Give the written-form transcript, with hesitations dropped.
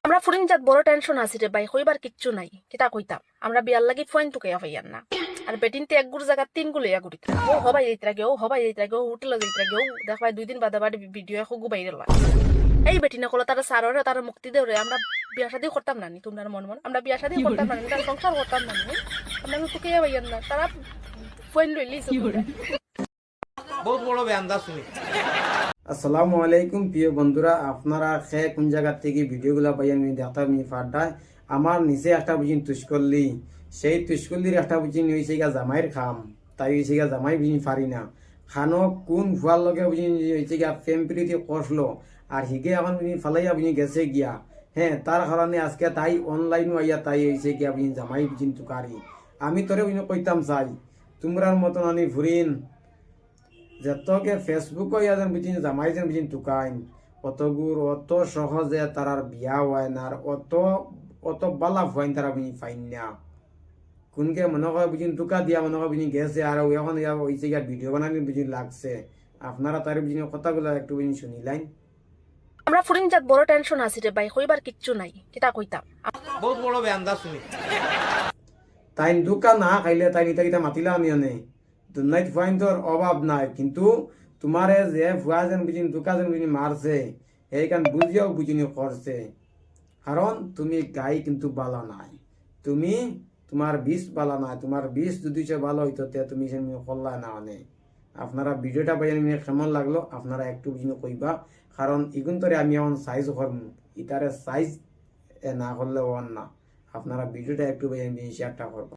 আমরা ফুরিন জাত বড় টেনশন আছি রে ভাই, কইবার কিচ্ছু নাই। কিতা কইতাম, আমরা বিয়ার লাগি ফোন টুকাইয়া পাইয়ার না। আর বেটিনতে এক গুড় জায়গা তিন গুলো ইয়া করি ও হবাই যাইতে লাগে, ও হবাই যাইতে লাগে, ও হোটেলে যাইতে লাগে, ও দেখায় 2 দিন বাদে বাদে ভিডিও এখন গুবাই রে। এই বেটিনা কলো তারা সাররে তারা মুক্তি দেও রে, আমরা বিয়া শাদি করতাম না নি, তোমরা মন মন আমরা বিয়া শাদি করতাম না নি, তারা সংসার করতাম না নি, আমরা টুকাইয়া পাইয়ার না। তারা ফোন লইলি বহুত বড় বেয়ান্দা শুনি। আসসালামু আলাইকুম প্রিয় বন্ধুরা, আপনারা খে কোন জায়গা থেকে ভিডিওগুলো পাই আমি দেখতাম ফাটায় আমার নিচে একটা বুঝিন তুষ্কল্লি, সেই তুষ্কল্লির একটা বুঝিন হয়েছে গা জামাইয়ের খাম, তাই হয়েছে গা জামাই বুঝিন পারি না খানো কোন ভুয়ার লগে বুঝিন হয়েছে গা ফেমপ্রিতে কষলো আর হিগে এখন বুঝিন ফালাইয়া বুঝিন গেছে গিয়া। হ্যাঁ, তার কারণে আজকে তাই অনলাইনও আইয়া তাই হয়েছে গিয়া বুঝিন জামাই বুঝিন তুকারি। আমি তোরে বুঝিন কইতাম চাই তোমরার মতন আনি ভুরিন যতকে ফেসবুকও ইয়াদের বুঝিন জামাই যেন বুঝিন টুকাইন অতগুর অত সহজে তারার বিয়া হয় না, আর অত অত বালা হইন তারা বুঝিন ফাইন না। কোনকে মনে হয় বুঝিন টুকা দিয়া মনে হয় বুঝিন গেছে আর এখন হয়েছে গিয়া ভিডিও বানানি বুঝিন লাগছে। আপনারা তার বুঝিন কথাগুলো একটু বুঝিন শুনিলাইন। আমরা ফুরিন জাত বড় টেনশন আছি রে ভাই, কইবার কিচ্ছু নাই। কিতা কইতাম, বহুত বড় বেয়ান্দা শুনি। তাই দুকা না খাইলে তাই নিতা কিতা মাতিলা আমি অনে দুনাইট পয়েন্টর অভাব নাই, কিন্তু তোমারে যে ভুয়া যেন বুঝিন দুকা যেন বুঝিন মারছে এইখান বুঝিও বুঝিনি করছে। কারণ তুমি গাই কিন্তু বালা নাই, তুমি তোমার বিষ বালা নাই, তোমার বিষ যদি সে ভালো হইতো তুমি সে করলা না অনে। আপনারা ভিডিওটা পাই কেমন লাগলো আপনারা একটু বুঝিনি কইবা, কারণ ইগুন তরে আমি এখন সাইজ করম ইতারে সাইজ না করলে ওয়ান না। আপনারা ভিডিওটা একটু শেয়ারটা করবা।